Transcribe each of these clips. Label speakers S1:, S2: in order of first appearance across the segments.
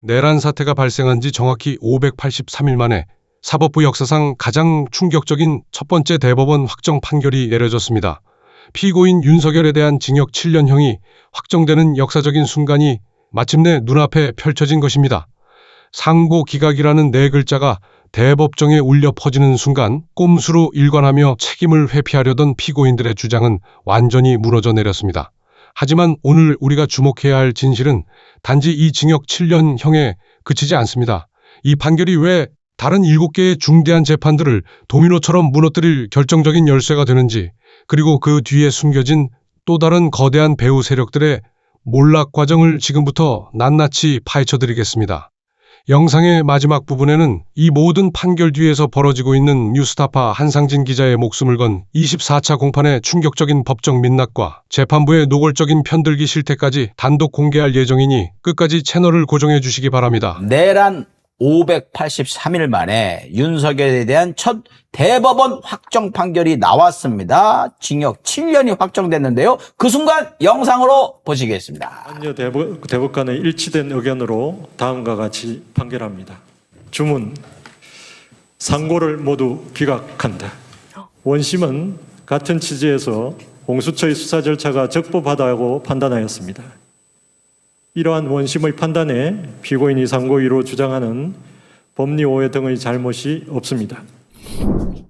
S1: 내란 사태가 발생한 지 정확히 583일 만에 사법부 역사상 가장 충격적인 첫 번째 대법원 확정 판결이 내려졌습니다. 피고인 윤석열에 대한 징역 7년형이 확정되는 역사적인 순간이 마침내 눈앞에 펼쳐진 것입니다. 상고 기각이라는 네 글자가 대법정에 울려 퍼지는 순간 꼼수로 일관하며 책임을 회피하려던 피고인들의 주장은 완전히 무너져 내렸습니다. 하지만 오늘 우리가 주목해야 할 진실은 단지 이 징역 7년형에 그치지 않습니다. 이 판결이 왜 다른 7개의 중대한 재판들을 도미노처럼 무너뜨릴 결정적인 열쇠가 되는지, 그리고 그 뒤에 숨겨진 또 다른 거대한 배후 세력들의 몰락 과정을 지금부터 낱낱이 파헤쳐드리겠습니다. 영상의 마지막 부분에는 이 모든 판결 뒤에서 벌어지고 있는 뉴스타파 한상진 기자의 목숨을 건 24차 공판의 충격적인 법정 민낯과 재판부의 노골적인 편들기 실태까지 단독 공개할 예정이니 끝까지 채널을 고정해 주시기 바랍니다.
S2: 내란 583일 만에 윤석열에 대한 첫 대법원 확정 판결이 나왔습니다. 징역 7년이 확정됐는데요. 그 순간 영상으로 보시겠습니다.
S3: 한여 대법관의 일치된 의견으로 다음과 같이 판결합니다. 주문, 상고를 모두 기각한다. 원심은 같은 취지에서 공수처의 수사 절차가 적법하다고 판단하였습니다. 이러한 원심의 판단에 피고인이 상고의로 주장하는 법리 오해 등의 잘못이 없습니다.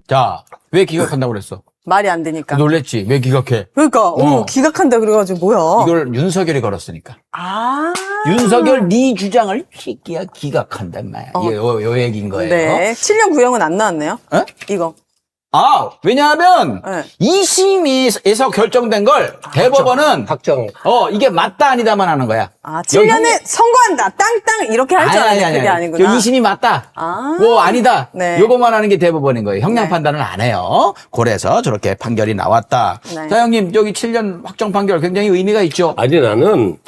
S2: 자, 왜 기각한다고 그랬어?
S4: 말이 안 되니까.
S2: 놀랬지? 왜 기각해?
S4: 그러니까 기각한다 그래가지고 뭐야?
S2: 이걸 윤석열이 걸었으니까.
S4: 아.
S2: 윤석열 네 주장을 새끼야 기각한다 인마야. 요 얘기인 거예요.
S4: 네. 7년 구형은 안 나왔네요.
S2: 어?
S4: 이거.
S2: 왜냐하면
S4: 네.
S2: 2심에서 결정된 걸 대법원은
S5: 확정.
S2: 이게 맞다 아니다만 하는 거야.
S4: 아, 7년에 선고한다. 땅땅 이렇게 할 줄 알았는데 그게 아니구나.
S2: 2심이 맞다.
S4: 아.
S2: 아니다.
S4: 네.
S2: 요거만 하는 게 대법원인 거예요. 형량
S4: 네.
S2: 판단을 안 해요. 그래서 저렇게 판결이 나왔다.
S4: 네.
S2: 자, 형님, 여기 7년 확정 판결 굉장히 의미가 있죠.
S5: 아니, 나는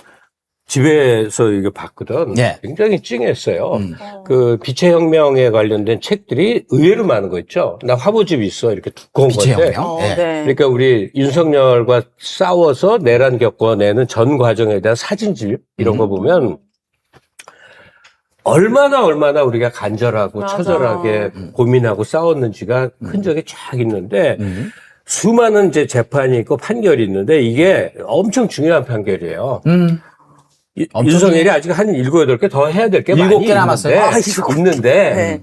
S5: 집에서 이거 봤거든.
S2: 예.
S5: 굉장히 찡했어요. 그 빛의 혁명에 관련된 책들이 의외로 많은 거 있죠. 나 화보집 있어. 이렇게 두꺼운
S2: 빛의
S5: 건데.
S2: 혁명?
S4: 네.
S5: 그러니까 우리 윤석열과 싸워서 내란 겪어내는 전 과정에 대한 사진집 이런 거 보면 얼마나 우리가 간절하고
S4: 맞아.
S5: 처절하게 고민하고 싸웠는지가 흔적이 쫙 있는데 수많은 이제 재판이 있고 판결이 있는데 이게 엄청 중요한 판결이에요. 윤석열이 아직 한 7, 8개 더 해야 될 게 많이
S2: 7개 남았어요.
S5: 있는데
S4: 네.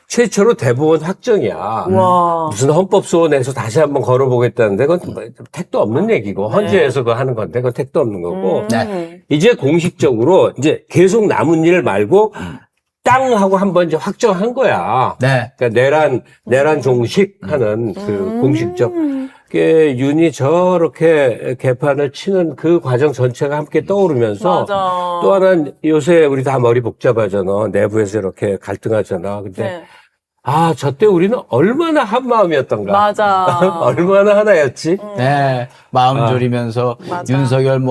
S5: 최초로 대법원 확정이야.
S4: 와.
S5: 무슨 헌법소원에서 다시 한번 걸어보겠다는데 그건 택도 없는 얘기고 헌재에서 그거 하는 건데 그건 택도 없는 거고
S2: 네.
S5: 이제 공식적으로 이제 계속 남은 일 말고 땅 하고 한번 이제 확정한 거야.
S2: 네.
S5: 그러니까 내란 종식하는 그 공식적 게 윤이 저렇게 개판을 치는 그 과정 전체가 함께 떠오르면서
S4: 맞아.
S5: 또 하나는 요새 우리 다 머리 복잡하잖아. 내부에서 이렇게 갈등하잖아. 근데
S4: 네.
S5: 저 때 우리는 얼마나 한 마음이었던가.
S4: 맞아.
S5: 얼마나 하나였지?
S2: 네. 마음 졸이면서
S4: 맞아.
S2: 윤석열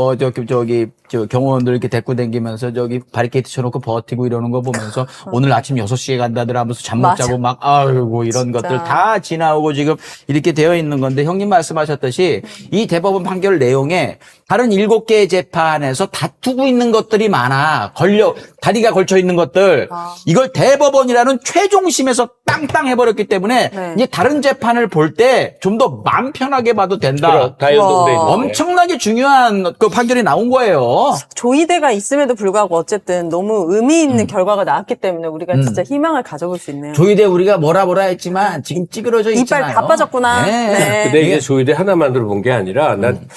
S2: 저 경호원들 이렇게 데리고 다니면서 저기 바리케이트 쳐놓고 버티고 이러는 거 보면서 오늘 아침 6시에 간다들 하면서 잠 못
S4: 맞아.
S2: 자고 막 아이고 이런
S4: 진짜.
S2: 것들 다 지나오고 지금 이렇게 되어 있는 건데 형님 말씀하셨듯이 이 대법원 판결 내용에 다른 7개의 재판에서 다투고 있는 것들이 많아. 다리가 걸쳐 있는 것들. 이걸 대법원이라는 최종심에서 땅땅 해버렸기 때문에
S4: 네.
S2: 이제 다른 재판을 볼 때 좀 더 마음 편하게 봐도 된다.
S5: 다 연동돼
S4: 우와.
S5: 있는데.
S2: 엄청나게 중요한 그 판결이 나온 거예요.
S4: 조이대가 있음에도 불구하고 어쨌든 너무 의미 있는 결과가 나왔기 때문에 우리가 진짜 희망을 가져볼 수 있네요.
S2: 조이대 우리가 뭐라 했지만 지금 찌그러져 있잖아요.
S4: 이빨 다 빠졌구나. 네.
S5: 근데 이게 조이대 하나만 들어본 게 아니라 난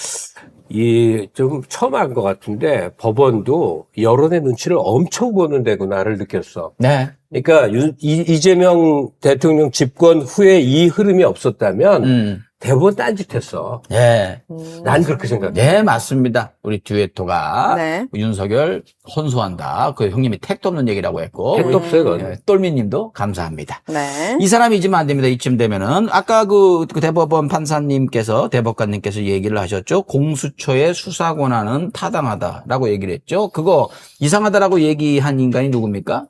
S5: 좀 처음 한 것 같은데 법원도 여론의 눈치를 엄청 보는 데구나를 느꼈어.
S2: 네.
S5: 그러니까 이재명 대통령 집권 후에 이 흐름이 없었다면 대법원 딴짓했어.
S2: 예.
S5: 난 그렇게 생각해.
S2: 네, 맞습니다. 우리 듀에토가
S4: 네.
S2: 윤석열 혼수한다. 그 형님이 택도 없는 얘기라고 했고.
S5: 택도 없어요, 그건.
S2: 예, 똘미님도 감사합니다.
S4: 네.
S2: 이 사람이 잊으면 안 됩니다. 이쯤 되면은 아까 그 대법원 판사님께서 대법관님께서 얘기를 하셨죠. 공수처의 수사 권한은 타당하다라고 얘기를 했죠. 그거 이상하다라고 얘기한 인간이 누굽니까?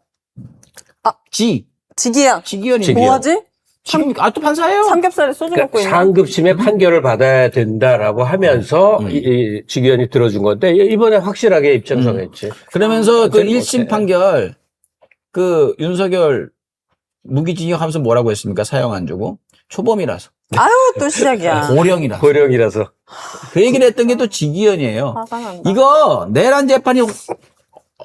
S4: 아.
S2: 지기현입니다.
S4: 지기현.
S5: 지기현.
S4: 뭐하지?
S2: 지금 아직도 판사예요.
S4: 삼겹살에 소주 먹고 있는.
S5: 상급심의 판결을 받아야 된다라고 하면서 이 직위원이 들어준 건데 이번에 확실하게 입장정했지.
S2: 그러면서 그
S5: 완전히
S2: 1심
S5: 못해.
S2: 판결 그 윤석열 무기징역 하면서 뭐라고 했습니까? 사형 안 주고 초범이라서
S4: 아유, 또 시작이야.
S2: 고령이라서
S5: 고령이라서.
S2: 그 얘기를 했던 게 또 직위원이에요.
S4: 화가 난다.
S2: 이거 내란 재판이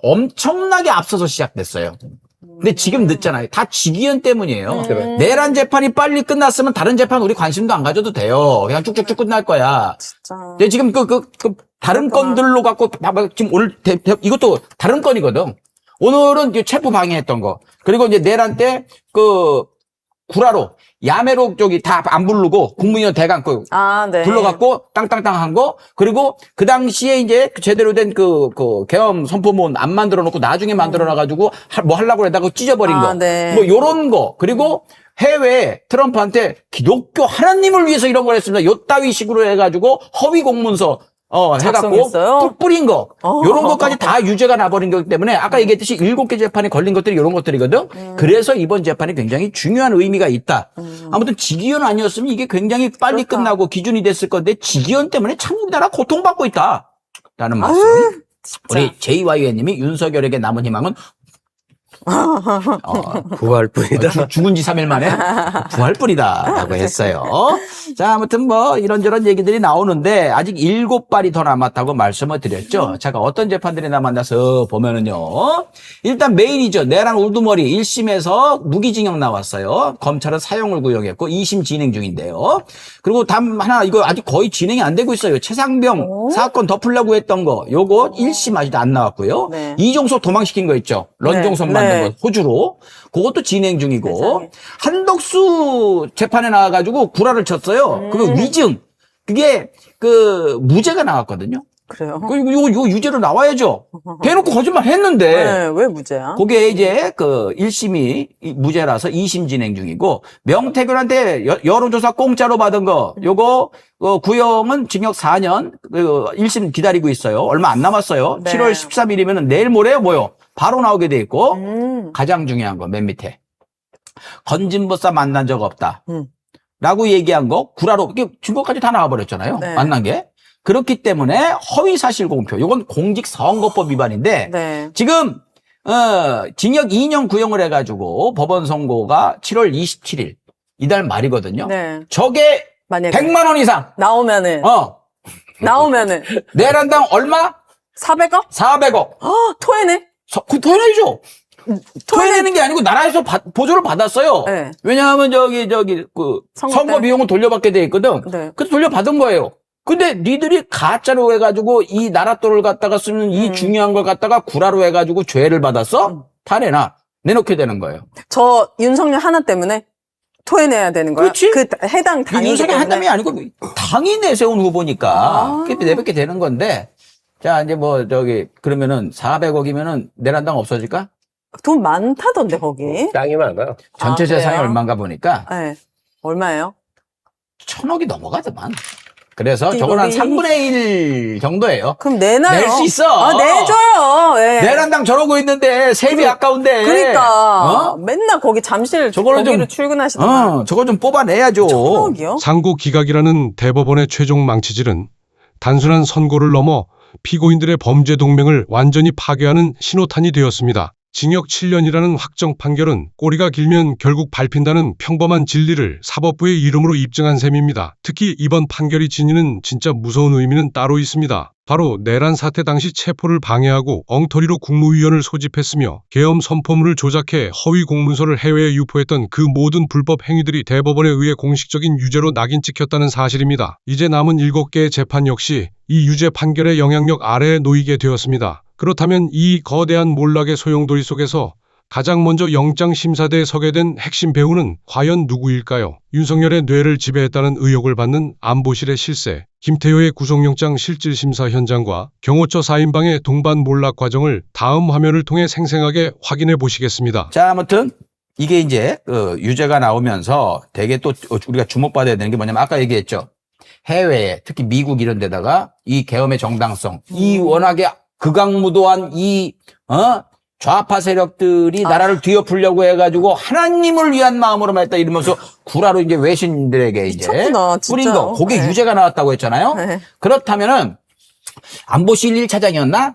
S2: 엄청나게 앞서서 시작됐어요. 근데 지금 늦잖아요. 다 직위원 때문이에요.
S5: 그래.
S2: 내란 재판이 빨리 끝났으면 다른 재판 우리 관심도 안 가져도 돼요. 그냥 쭉쭉쭉 끝날 거야.
S4: 진짜.
S2: 근데 지금 다른
S4: 그렇구나.
S2: 건들로 갖고 봐봐. 지금 오늘 이것도 다른 건이거든. 오늘은 이제 체포 방해했던 거. 그리고 이제 내란 때 구라로 야매로 쪽이 다 안 부르고 국무위원 대강
S4: 아, 네.
S2: 불러갖고 땅땅땅 한 거. 그리고 그 당시에 이제 제대로 된 그 계엄 선포문 안 만들어 놓고 나중에 만들어 놔가지고 뭐 하려고 그러다가 찢어버린
S4: 아,
S2: 거.
S4: 네.
S2: 뭐 요런 거. 그리고 해외에 트럼프한테 기독교 하나님을 위해서 이런 걸 했습니다. 요 따위 식으로 해가지고 허위 공문서 해갖고
S4: 작성했어요?
S2: 뚝 뿌린 거.
S4: 어.
S2: 요런 것까지 다 유죄가 나버린 거기 때문에 아까 얘기했듯이 7개 재판이 걸린 것들이 요런 것들이거든. 그래서 이번 재판이 굉장히 중요한 의미가 있다. 아무튼 직위원 아니었으면 이게 굉장히 빨리
S4: 그렇다.
S2: 끝나고 기준이 됐을 건데 직위원 때문에 참 우리나라 고통받고 있다. 라는 말씀. 우리 JYN님이 윤석열에게 남은 희망은
S5: 부활뿐이다.
S2: 죽은 지 3일 만에 부활뿐이다 라고 했어요. 자, 아무튼 뭐 이런저런 얘기들이 나오는데 아직 7발이 더 남았다고 말씀을 드렸죠. 제가 어떤 재판들이 남았나서 보면은요. 일단 메인이죠. 내란 우두머리 1심에서 무기징역 나왔어요. 검찰은 사형을 구형했고 2심 진행 중인데요. 그리고 담 하나 이거 아직 거의 진행이 안 되고 있어요. 최상병 사건 덮으려고 했던 거 요거 1심 아직도 안 나왔고요.
S4: 네.
S2: 이종석 도망시킨 거 있죠. 런종석
S4: 네.
S2: 만든
S4: 네.
S2: 거 호주로. 그것도 진행 중이고
S4: 세상에.
S2: 한덕수 재판에 나와가지고 구라를 쳤어요. 그거 위증. 그게 무죄가 나왔거든요.
S4: 그래요?
S2: 요 유죄로 나와야죠. 대놓고 거짓말 했는데.
S4: 네, 왜 무죄야?
S2: 그게 이제 1심이 무죄라서 2심 진행 중이고 명태균한테 여론조사 공짜로 받은 거 요거 구형은 징역 4년 1심 기다리고 있어요. 얼마 안 남았어요.
S4: 네.
S2: 7월 13일이면 내일 모레 뭐요? 바로 나오게 돼 있고 가장 중요한 거 맨 밑에 건진보사 만난 적 없다. 라고 얘기한 거 구라로 이게 증거까지 다 나와버렸잖아요.
S4: 네.
S2: 만난 게. 그렇기 때문에 허위사실 공표. 이건 공직선거법 위반인데
S4: 네.
S2: 지금 징역 2년 구형을 해가지고 법원 선고가 7월 27일 이달 말이거든요.
S4: 네.
S2: 저게
S4: 만약에
S2: 100만 원 이상.
S4: 나오면은
S2: 내란당 얼마?
S4: 400억?
S2: 400억.
S4: 토해내?
S2: 그 토해내죠. 토해내는 게 아니고 나라에서 보조를 받았어요.
S4: 네.
S2: 왜냐하면 선거
S4: 때?
S2: 비용을 돌려받게 돼 있거든.
S4: 네.
S2: 그래서 돌려받은 거예요. 근데 니들이 가짜로 해가지고 이 나라 돈을 갖다가 쓰는 이 중요한 걸 갖다가 구라로 해가지고 죄를 받았어? 다 내놓게 되는 거예요.
S4: 저 윤석열 하나 때문에 토해내야 되는 거야?
S2: 그렇지.
S4: 그 해당 당이
S2: 윤석열 한 담이 아니고 당이 내세운 후보니까 그게 내뱉게 되는 건데 자 이제 그러면은 400억이면은 내란당 없어질까?
S4: 돈 많다던데 거기.
S5: 땅이 많아.
S2: 전체 재산이
S4: 그래요?
S2: 얼마인가 보니까
S4: 네. 얼마예요?
S2: 1,000억이 넘어가더만. 그래서
S4: 이거
S2: 저건 한
S4: 이-
S2: 3분의 1 정도예요.
S4: 그럼 내놔요.
S2: 낼 수 있어.
S4: 내줘요. 예.
S2: 내란당 저러고 있는데 세입이 아까운데.
S4: 그러니까 맨날 거기 잠실
S2: 저거는
S4: 거기로
S2: 좀-
S4: 출근하시더만.
S2: 저거 좀 뽑아내야죠.
S4: 1,000억이요?
S1: 상고 기각이라는 대법원의 최종 망치질은 단순한 선고를 넘어 피고인들의 범죄 동맹을 완전히 파괴하는 신호탄이 되었습니다. 징역 7년이라는 확정 판결은 꼬리가 길면 결국 밟힌다는 평범한 진리를 사법부의 이름으로 입증한 셈입니다. 특히 이번 판결이 지니는 진짜 무서운 의미는 따로 있습니다. 바로 내란 사태 당시 체포를 방해하고 엉터리로 국무위원을 소집했으며 계엄 선포문을 조작해 허위 공문서를 해외에 유포했던 그 모든 불법 행위들이 대법원에 의해 공식적인 유죄로 낙인 찍혔다는 사실입니다. 이제 남은 7개의 재판 역시 이 유죄 판결의 영향력 아래에 놓이게 되었습니다. 그렇다면 이 거대한 몰락의 소용돌이 속에서 가장 먼저 영장심사대에 서게 된 핵심 배우는 과연 누구일까요? 윤석열의 뇌를 지배했다는 의혹을 받는 안보실의 실세, 김태효의 구속영장 실질심사 현장과 경호처 4인방의 동반 몰락 과정을 다음 화면을 통해 생생하게 확인해 보시겠습니다.
S2: 자, 아무튼 이게 이제 유죄가 나오면서 되게 또 우리가 주목받아야 되는 게 뭐냐면 아까 얘기했죠. 해외에 특히 미국 이런 데다가 이 계엄의 정당성, 이 워낙에 극악무도한 좌파 세력들이 나라를 뒤엎으려고 해가지고 하나님을 위한 마음으로만 했다 이러면서 구라로 이제 외신들에게 이제
S4: 미쳤구나,
S2: 뿌린
S4: 진짜.
S2: 거. 그게
S4: 네.
S2: 유죄가 나왔다고 했잖아요.
S4: 네.
S2: 그렇다면은 안보실 1차장이었나?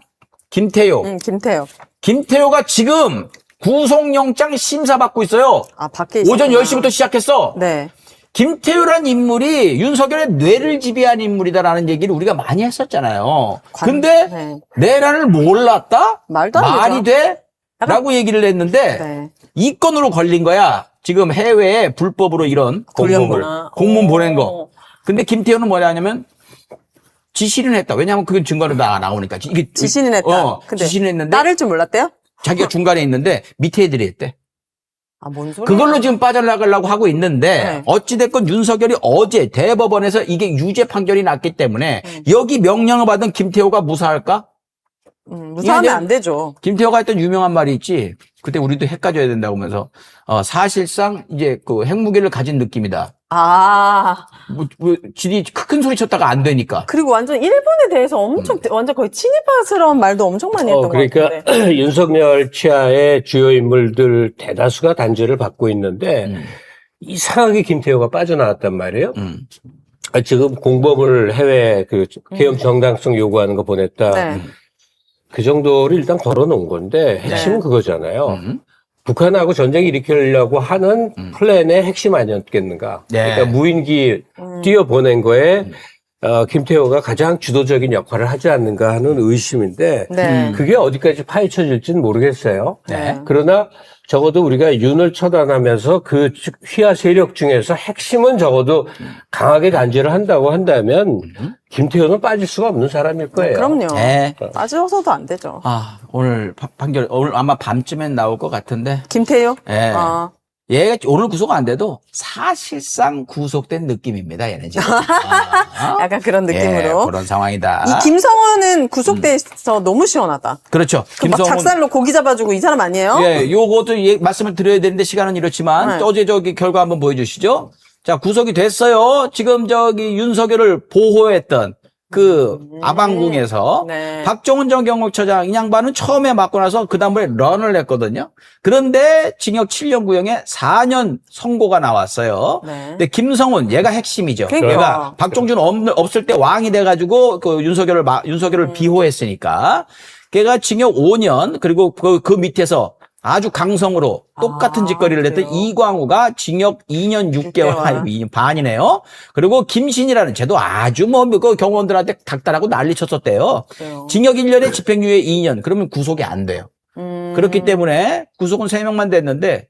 S2: 김태효.
S4: 김태호.
S2: 김태효가 지금 구속영장 심사받고 있어요.
S4: 아, 밖에
S2: 오전
S4: 있었구나.
S2: 10시부터 시작했어.
S4: 네.
S2: 김태효란 인물이 윤석열의 뇌를 지배한 인물이다라는 얘기를 우리가 많이 했었잖아요. 근데
S4: 네.
S2: 내란을 몰랐다?
S4: 말도 안
S2: 말이 돼? 라고 얘기를 했는데
S4: 네.
S2: 이 건으로 걸린 거야. 지금 해외에 불법으로 이런
S4: 돌렸구나.
S2: 공문 보낸
S4: 오.
S2: 거. 근데 김태효는 뭐냐면 지시는 했다. 왜냐하면 그게 증거로 나오니까. 이게
S4: 지시는 했다. 근데
S2: 지시는 했는데
S4: 따를 줄 몰랐대요?
S2: 자기가 중간에 있는데 밑에 애들이 했대.
S4: 아, 뭔 소리야?
S2: 그걸로 지금 빠져나가려고 하고 있는데
S4: 네.
S2: 어찌됐건 윤석열이 어제 대법원에서 이게 유죄 판결이 났기 때문에 여기 명령을 받은 김태호가 무사할까?
S4: 무사하면
S2: 이게
S4: 안 되죠.
S2: 김태호가 했던 유명한 말이 있지. 그때 우리도 헷갈려야 된다고 하면서 사실상 이제 그 핵무기를 가진 느낌이다.
S4: 아,
S2: 지리 큰 소리 쳤다가 안 되니까.
S4: 그리고 완전 일본에 대해서 엄청, 완전 거의 친일파스러운 말도 엄청 많이 했던 것
S5: 그러니까
S4: 같은데.
S5: 윤석열 치하의 주요 인물들 대다수가 단죄를 받고 있는데 이상하게 김태호가 빠져나왔단 말이에요. 지금 공범을 해외 그 계엄 정당성 요구하는 거 보냈다.
S4: 네.
S5: 그 정도를 일단 걸어놓은 건데 핵심은
S4: 네.
S5: 그거잖아요. 북한하고 전쟁 일으키려고 하는 플랜의 핵심 아니었겠는가.
S2: 네.
S5: 그러니까 무인기 띄워보낸 거에 김태호가 가장 주도적인 역할을 하지 않는가 하는 의심인데
S4: 네.
S5: 그게 어디까지 파헤쳐질지는 모르겠어요.
S2: 네.
S5: 그러나 적어도 우리가 윤을 처단하면서 그 휘하 세력 중에서 핵심은 적어도 강하게 단죄를 한다고 한다면 김태호는 빠질 수가 없는 사람일 거예요.
S4: 그럼요.
S2: 네.
S4: 빠져서도 안 되죠.
S2: 오늘 판결 오늘 아마 밤쯤엔 나올 것 같은데.
S4: 김태효?
S2: 예.
S4: 아,
S2: 얘가 오늘 구속 안 돼도 사실상 구속된 느낌입니다. 얘는 지금.
S4: 약간 그런 느낌으로.
S2: 예, 그런 상황이다.
S4: 이 김성훈은 구속돼서 너무 시원하다.
S2: 그렇죠.
S4: 그 막 작살로 고기 잡아주고 이 사람 아니에요?
S2: 예, 요것도 말씀을 드려야 되는데 시간은 이렇지만
S4: 네.
S2: 어제 저기 결과 한번 보여주시죠. 자, 구속이 됐어요. 지금 저기 윤석열을 보호했던 그 아방궁에서
S4: 네.
S2: 박정훈 전 경호처장 이 양반은 처음에 맞고 나서 그 다음에 런을 했거든요. 그런데 징역 7년 구형에 4년 선고가 나왔어요.
S4: 네.
S2: 근데 김성훈 얘가 핵심이죠.
S4: 그러니까.
S2: 얘가 박정준 없을 때 왕이 돼가지고 그 윤석열을 비호했으니까 걔가 징역 5년 그리고 그 밑에서 아주 강성으로 똑같은 짓거리를 했던
S4: 그래요?
S2: 이광우가 징역 2년 6개월, 아니고 2년 반이네요. 그리고 김신이라는 쟤도 아주 그 경호원들한테 닥달하고 난리 쳤었대요.
S4: 그래요.
S2: 징역 1년에 집행유예 2년. 그러면 구속이 안 돼요. 그렇기 때문에 구속은 3명만 됐는데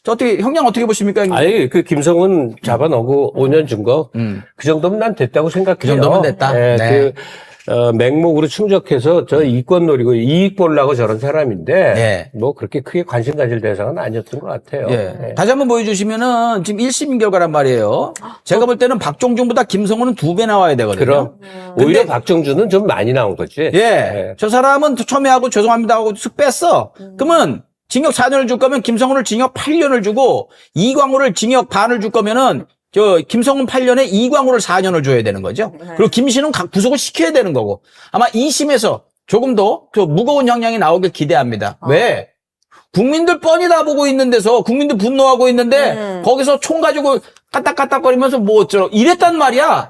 S2: 형님 어떻게 보십니까? 형님?
S5: 아니, 그 김성훈 잡아놓고 5년 준 거, 그 정도면 난 됐다고 생각해요.
S2: 그 정도면 됐다?
S5: 예,
S2: 네.
S5: 맹목으로 충족해서 저 이권 노리고 이익 보려고 저런 사람인데,
S2: 네.
S5: 뭐 그렇게 크게 관심 가질 대상은 아니었던 것 같아요.
S2: 예.
S5: 예.
S2: 다시 한번 보여주시면은 지금 1심 결과란 말이에요. 제가 볼 때는 박종준보다 김성훈은 2배 나와야 되거든요.
S5: 그럼, 오히려 박정준은 좀 많이 나온 거지.
S2: 예. 저 사람은 처음에 하고 죄송합니다 하고 쓱 뺐어. 그러면 징역 4년을 줄 거면 김성훈을 징역 8년을 주고 이광호를 징역 반을 줄 거면은 김성훈 8년에 이광호를 4년을 줘야 되는 거죠. 그리고 김신은 구속을 시켜야 되는 거고. 아마 2심에서 조금 더 무거운 형량이 나오길 기대합니다. 왜? 국민들 뻔히 다 보고 있는 데서 국민들 분노하고 있는데 거기서 총 가지고 까딱까딱거리면서 이랬단 말이야.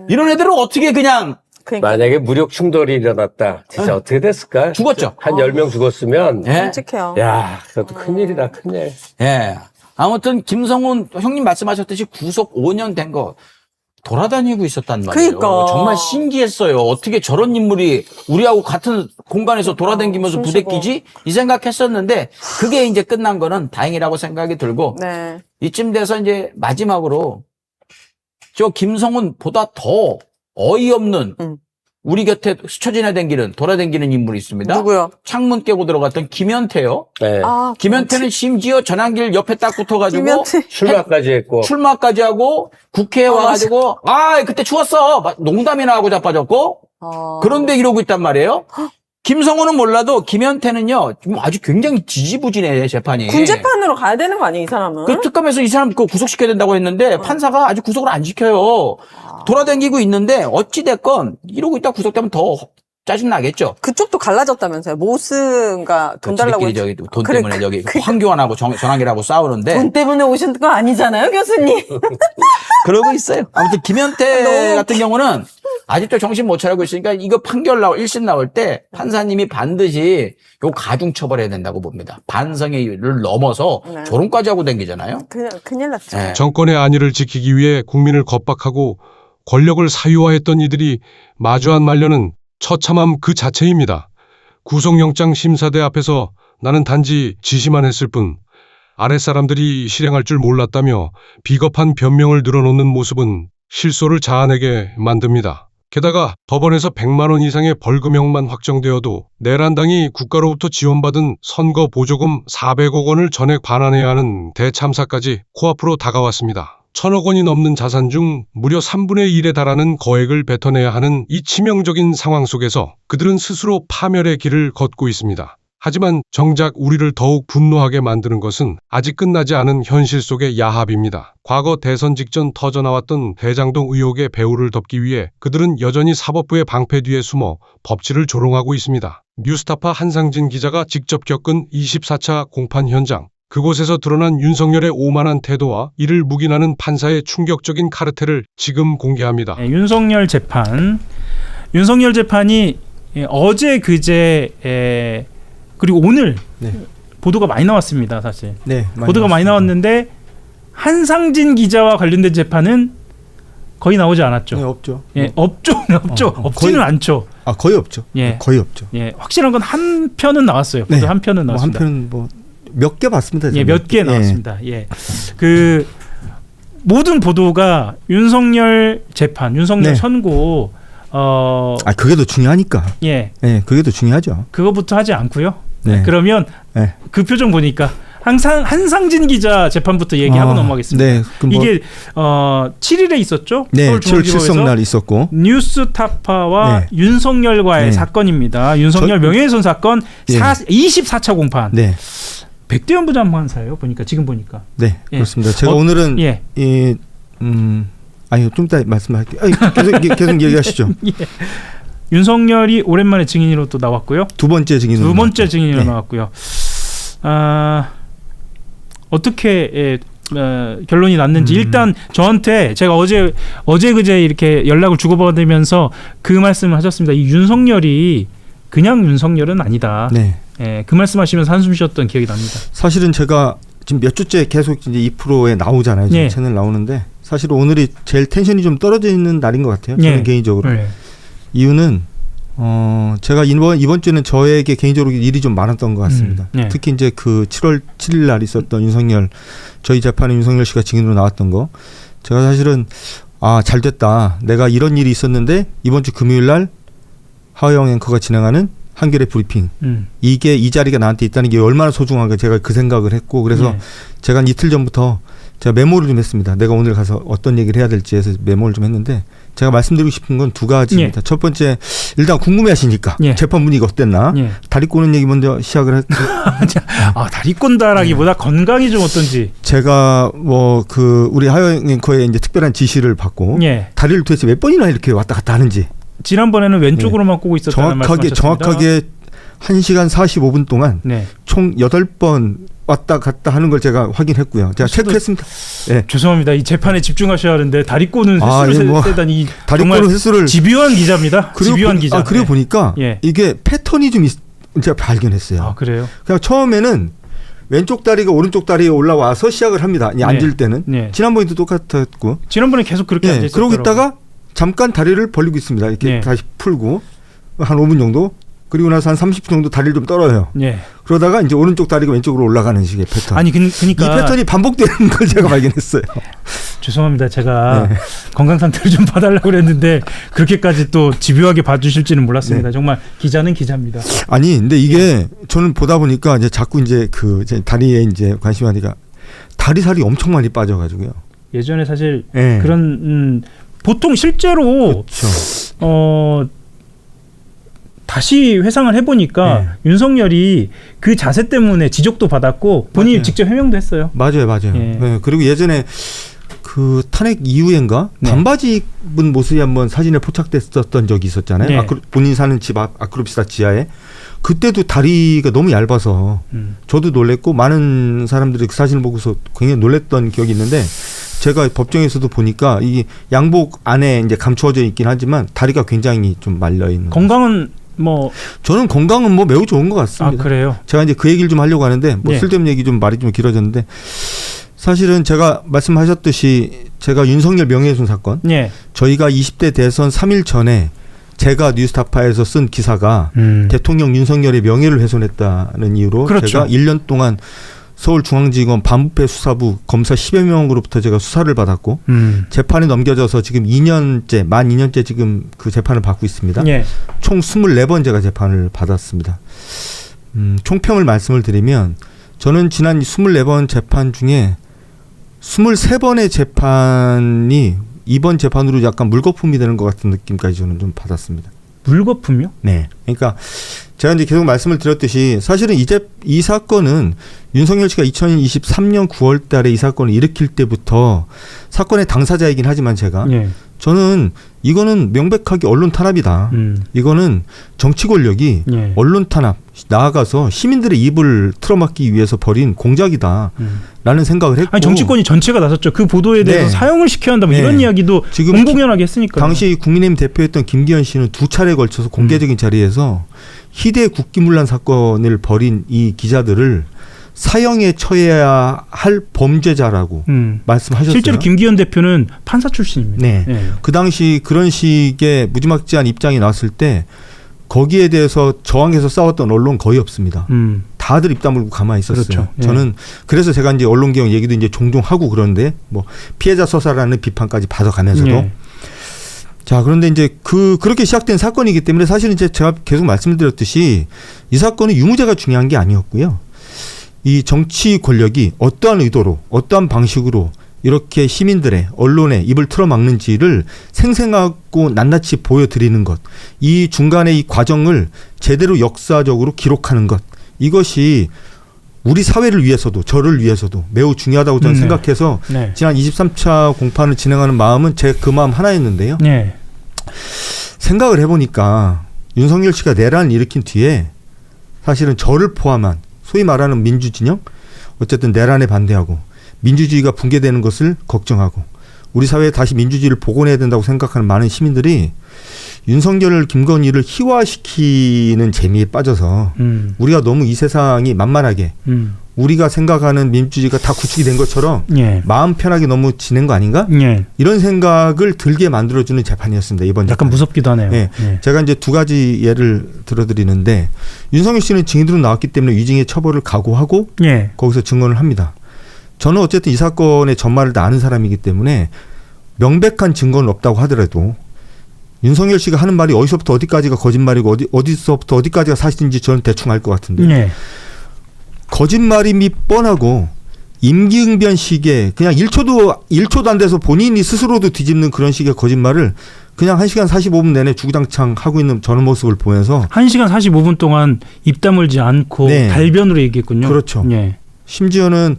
S2: 이런 애들은 어떻게 그냥
S4: 그러니까.
S5: 만약에 무력 충돌이 일어났다. 진짜 어떻게 됐을까?
S2: 죽었죠.
S5: 한 10명 죽었으면.
S2: 예.
S4: 끔찍해요.
S5: 야, 그것도 큰일이다, 큰일.
S2: 예. 아무튼 김성훈 형님 말씀하셨듯이 구속 5년 된 거 돌아다니고 있었단 말이에요.
S4: 그러니까.
S2: 정말 신기했어요. 어떻게 저런 인물이 우리하고 같은 공간에서 돌아다니면서
S4: 숨쉬고.
S2: 부대끼지? 이 생각했었는데 그게 이제 끝난 거는 다행이라고 생각이 들고
S4: 네.
S2: 이쯤 돼서 이제 마지막으로 저 김성훈보다 더 어이없는 우리 곁에 스쳐 지나다니는 돌아다니는 인물이 있습니다.
S4: 누구요?
S2: 창문 깨고 들어갔던 김현태요.
S5: 네.
S2: 김현태는 심지어 전환길 옆에 딱 붙어가지고
S4: 김현태.
S5: 출마까지 했고.
S2: 출마까지 하고 국회에 와가지고 그때 추웠어 농담이나 하고 자빠졌고 그런데 이러고 있단 말이에요. 김성훈은 몰라도 김현태는요 좀 아주 굉장히 지지부진해 재판이.
S4: 군재판으로 가야 되는 거 아니에요, 이 사람은?
S2: 그 특검에서 이 사람 구속시켜야 된다고 했는데 판사가 아직 구속을 안 시켜요. 돌아다니고 있는데 어찌됐건 이러고 있다 구속되면 더 짜증 나겠죠.
S4: 그쪽도 갈라졌다면서요. 모스가 돈 달라고
S2: 지들끼리 저기 돈
S4: 그래,
S2: 때문에 저기 황교안하고 전환기라고 싸우는데
S4: 돈 때문에 오신 거 아니잖아요, 교수님.
S2: 그러고 있어요. 아무튼 김현태 같은 경우는 아직도 정신 못 차리고 있으니까 이거 판결 1심 나올 때 판사님이 반드시 요 가중 처벌해야 된다고 봅니다. 반성의를 넘어서
S4: 네.
S2: 조롱까지 하고 다니잖아요.
S4: 큰일 났죠.
S2: 네.
S1: 정권의 안위를 지키기 위해 국민을 겁박하고 권력을 사유화했던 이들이 마주한 말년은 처참함 그 자체입니다. 구속영장 심사대 앞에서 나는 단지 지시만 했을 뿐 아랫사람들이 실행할 줄 몰랐다며 비겁한 변명을 늘어놓는 모습은 실소를 자아내게 만듭니다. 게다가 법원에서 100만 원 이상의 벌금형만 확정되어도 내란당이 국가로부터 지원받은 선거 보조금 400억 원을 전액 반환해야 하는 대참사까지 코앞으로 다가왔습니다. 1,000억 원이 넘는 자산 중 무려 3분의 1에 달하는 거액을 뱉어내야 하는 이 치명적인 상황 속에서 그들은 스스로 파멸의 길을 걷고 있습니다. 하지만 정작 우리를 더욱 분노하게 만드는 것은 아직 끝나지 않은 현실 속의 야합입니다. 과거 대선 직전 터져나왔던 대장동 의혹의 배후를 덮기 위해 그들은 여전히 사법부의 방패 뒤에 숨어 법치를 조롱하고 있습니다. 뉴스타파 한상진 기자가 직접 겪은 24차 공판 현장. 그곳에서 드러난 윤석열의 오만한 태도와 이를 묵인하는 판사의 충격적인 카르텔을 지금 공개합니다.
S6: 네, 윤석열 재판이 어제 그제 그리고 오늘 보도가 많이 나왔습니다. 사실 보도가 많이 나왔는데 한상진 기자와 관련된 재판은 거의 나오지 않았죠.
S7: 네, 없죠.
S6: 예, 없지는
S7: 거의,
S6: 않죠.
S7: 거의 없죠.
S6: 예.
S7: 거의 없죠.
S6: 예, 확실한 건 한 편은 나왔어요.
S7: 네.
S6: 한 편은 나왔습니다.
S7: 한 편은 몇 개 봤습니다.
S6: 예, 몇 개 나왔습니다. 예. 그 모든 보도가 윤석열 재판, 윤석열
S7: 네.
S6: 선고
S7: 그게 더 중요하니까.
S6: 예.
S7: 네, 그게 더 중요하죠.
S6: 그거부터 하지 않고요.
S7: 네.
S6: 그러면
S7: 네.
S6: 그 표정 보니까 항상 한상진 기자 재판부터 얘기하고 넘어가겠습니다.
S7: 네,
S6: 이게 7일에 있었죠?
S7: 네, 7월
S6: 서울중앙지법에서
S7: 7성 날 있었고
S6: 뉴스타파와
S7: 네.
S6: 윤석열과의
S7: 네.
S6: 사건입니다. 윤석열 명예훼손 사건
S7: 네.
S6: 24차 공판.
S7: 네,
S6: 백대현 부장판사예요. 지금 보니까.
S7: 네,
S6: 예.
S7: 그렇습니다. 제가 오늘은
S6: 예.
S7: 아니요, 좀 이따 말씀할게요. 계속 얘기하시죠.
S6: 예. 윤석열이 오랜만에 증인으로 또 나왔고요.
S7: 두 번째 증인으로.
S6: 두 번째 증인으로
S7: 네.
S6: 나왔고요. 어떻게 결론이 났는지 일단 저한테 제가 어제 그제 이렇게 연락을 주고받으면서 그 말씀을 하셨습니다. 이 윤석열이 그냥 윤석열은 아니다.
S7: 네.
S6: 예, 그 말씀하시면서 한숨 쉬었던 기억이 납니다.
S7: 사실은 제가 지금 몇 주째 계속 이제 2%에 나오잖아요. 지금
S6: 예.
S7: 채널 나오는데 사실 오늘이 제일 텐션이 좀 떨어져 있는 날인 것 같아요. 저는
S6: 예.
S7: 개인적으로.
S6: 예.
S7: 이유는 제가 이번 주에는 저에게 개인적으로 일이 좀 많았던 것 같습니다.
S6: 네.
S7: 특히 이제 그 7월 7일 날 있었던 윤석열, 저희 재판에 윤석열 씨가 증인으로 나왔던 거, 제가 사실은 잘 됐다. 내가 이런 일이 있었는데 이번 주 금요일 날 하호영 앵커가 진행하는 한겨레 브리핑, 이게 이 자리가 나한테 있다는 게 얼마나 소중한가 제가 그 생각을 했고, 그래서
S6: 네.
S7: 제가 한 이틀 전부터 제가 메모를 좀 했습니다. 내가 오늘 가서 어떤 얘기를 해야 될지 해서 메모를 좀 했는데, 제가 말씀드리고 싶은 건 두 가지입니다.
S6: 예.
S7: 첫 번째, 일단 궁금해하시니까
S6: 예.
S7: 재판 분위기가 어땠나?
S6: 예.
S7: 다리 꼬는 얘기 먼저 시작을 했고,
S6: 다리 꼰다라기보다 건강이 좀 어떤지.
S7: 제가 우리 하영 앵커의 이제 특별한 지시를 받고
S6: 예.
S7: 다리를 도대체 몇 번이나 이렇게 왔다 갔다 하는지
S6: 지난번에는 왼쪽으로만 꼬고 있었다는 말씀하셨습니다.
S7: 정확하게 1시간 45분 동안
S6: 네.
S7: 총 8번 왔다 갔다 하는 걸 제가 확인했고요. 제가 체크했습니다. 예.
S6: 죄송합니다. 이 재판에 집중하셔야 하는데 다리 꼬는 횟수를 세다니
S7: 다리
S6: 정말
S7: 꼬는 횟수를
S6: 집요한 기자입니다. 집요한 기자.
S7: 그리고 보니까
S6: 예.
S7: 이게 패턴이 좀 제가 발견했어요.
S6: 그래요?
S7: 그냥 처음에는 왼쪽 다리가 오른쪽 다리에 올라와서 시작을 합니다. 앉을 때는.
S6: 네.
S7: 지난번에도 똑같았고.
S6: 지난번에 계속 그렇게 앉아 있었더라고요.
S7: 그러고 있다가 잠깐 다리를 벌리고 있습니다. 이렇게
S6: 네.
S7: 다시 풀고 한 5분 정도. 그리고 나서 한 30분 정도 다리를 좀 떨어요.
S6: 예.
S7: 그러다가 이제 오른쪽 다리가 왼쪽으로 올라가는 식의 패턴.
S6: 아니 그러니까
S7: 이 패턴이 반복되는 걸 제가 발견했어요.
S6: 죄송합니다. 제가 건강 상태를 좀 봐달라고 그랬는데 그렇게까지 또 집요하게 봐주실지는 몰랐습니다.
S7: 네.
S6: 정말 기자는 기자입니다.
S7: 아니 근데 이게 저는 보다 보니까 이제 자꾸 이제 이제 다리에 이제 관심이 가니까 다리살이 엄청 많이 빠져가지고요.
S6: 예전에 사실
S7: 네.
S6: 그런 보통 실제로
S7: 그렇죠.
S6: 다시 회상을 해보니까
S7: 네.
S6: 윤석열이 그 자세 때문에 지적도 받았고 본인이
S7: 맞아요.
S6: 직접 해명도 했어요.
S7: 맞아요.
S6: 예.
S7: 네, 그리고 예전에 그 탄핵 이후엔가
S6: 네.
S7: 반바지 입은 모습이 한번 사진에 포착됐었던 적이 있었잖아요.
S6: 네.
S7: 본인 사는 집 앞 아크로비스타 지하에. 그때도 다리가 너무 얇아서 저도 놀랬고 많은 사람들이 그 사진을 보고서 굉장히 놀랬던 기억이 있는데 제가 법정에서도 보니까 이 양복 안에 이제 감추어져 있긴 하지만 다리가 굉장히 좀 말려 있는.
S6: 건강은 뭐
S7: 저는 건강은 뭐 매우 좋은 것 같습니다.
S6: 그래요.
S7: 제가 이제 그 얘기를 좀 하려고 하는데 뭐
S6: 예.
S7: 쓸데없는 얘기 좀 말이 좀 길어졌는데 사실은 제가 말씀하셨듯이 제가 윤석열 명예훼손 사건
S6: 예.
S7: 저희가 20대 대선 3일 전에 제가 뉴스타파에서 쓴 기사가 대통령 윤석열의 명예를 훼손했다는 이유로
S6: 그렇죠.
S7: 제가 1년 동안 서울중앙지검 반부패 수사부 검사 10여 명으로부터 제가 수사를 받았고 재판에 넘겨져서 지금 2년째 만 2년째 지금 그 재판을 받고 있습니다.
S6: 예.
S7: 총 24번 제가 재판을 받았습니다. 총평을 말씀을 드리면 저는 지난 24번 재판 중에 23번의 재판이 이번 재판으로 약간 물거품이 되는 것 같은 느낌까지 저는 좀 받았습니다.
S6: 물거품요?
S7: 네. 그러니까 제가 이제 계속 말씀을 드렸듯이 사실은 이 사건은 윤석열 씨가 2023년 9월 달에 이 사건을 일으킬 때부터 사건의 당사자이긴 하지만 제가
S6: 예.
S7: 저는 이거는 명백하게 언론 탄압이다. 이거는 정치 권력이
S6: 예.
S7: 언론 탄압 나아가서 시민들의 입을 틀어막기 위해서 벌인 공작이다. 라는 생각을 했고
S6: 아니 정치권이 전체가 나섰죠. 그 보도에 대해서
S7: 네.
S6: 사형을 시켜야 한다. 뭐
S7: 네.
S6: 이런 이야기도
S7: 지금
S6: 공공연하게 했으니까요.
S7: 당시 국민의힘 대표였던 김기현 씨는 2차례 걸쳐서 공개적인 자리에서 희대 국기문란 사건을 벌인 이 기자들을 사형에 처해야 할 범죄자라고 말씀하셨어요.
S6: 실제로 김기현 대표는 판사 출신입니다.
S7: 네.
S6: 예.
S7: 그 당시 그런 식의 무지막지한 입장이 나왔을 때 거기에 대해서 저항해서 싸웠던 언론 거의 없습니다. 다들 입 다물고 가만히 있었어요.
S6: 그렇죠. 예.
S7: 저는 그래서 제가 이제 언론개혁 얘기도 이제 종종 하고 그러는데 뭐 피해자 서사라는 비판까지 받아가면서도
S6: 예.
S7: 자, 그런데 이제 그렇게 시작된 사건이기 때문에 사실은 이제 제가 계속 말씀을 드렸듯이 이 사건은 유무죄가 중요한 게 아니었고요. 이 정치 권력이 어떠한 의도로 어떠한 방식으로 이렇게 시민들의 언론의 입을 틀어막는지를 생생하고 낱낱이 보여드리는 것. 이 중간의 이 과정을 제대로 역사적으로 기록하는 것. 이것이 우리 사회를 위해서도 저를 위해서도 매우 중요하다고 저는 생각해서
S6: 네.
S7: 지난 23차 공판을 진행하는 마음은 제 그 마음 하나였는데요.
S6: 네.
S7: 생각을 해보니까 윤석열 씨가 내란을 일으킨 뒤에 사실은 저를 포함한 소위 말하는 민주진영 어쨌든 내란에 반대하고 민주주의가 붕괴되는 것을 걱정하고 우리 사회에 다시 민주주의를 복원해야 된다고 생각하는 많은 시민들이 윤석열 김건희를 희화시키는 재미에 빠져서 우리가 너무 이 세상이 만만하게 우리가 생각하는 민주주의가 다 구축이 된 것처럼
S6: 예.
S7: 마음 편하게 너무 지낸 거 아닌가?
S6: 예.
S7: 이런 생각을 들게 만들어주는 재판이었습니다. 이번
S6: 약간
S7: 재판.
S6: 무섭기도 하네요.
S7: 네.
S6: 예.
S7: 제가 이제 두 가지 예를 들어드리는데 윤석열 씨는 증인으로 나왔기 때문에 위증의 처벌을 각오하고
S6: 예.
S7: 거기서 증언을 합니다. 저는 어쨌든 이 사건의 전말을 다 아는 사람이기 때문에 명백한 증거는 없다고 하더라도 윤석열 씨가 하는 말이 어디서부터 어디까지가 거짓말이고 어디서부터 어디까지가 사실인지 저는 대충 알 것 같은데
S6: 예.
S7: 거짓말임이 뻔하고 임기응변식의 그냥 1초도 안 돼서 본인이 스스로도 뒤집는 그런 식의 거짓말을 그냥 1시간 45분 내내 주구장창 하고 있는 저런 모습을 보면서
S6: 1시간 45분 동안 입 다물지 않고
S7: 네.
S6: 달변으로 얘기했군요.
S7: 그렇죠.
S6: 예.
S7: 심지어는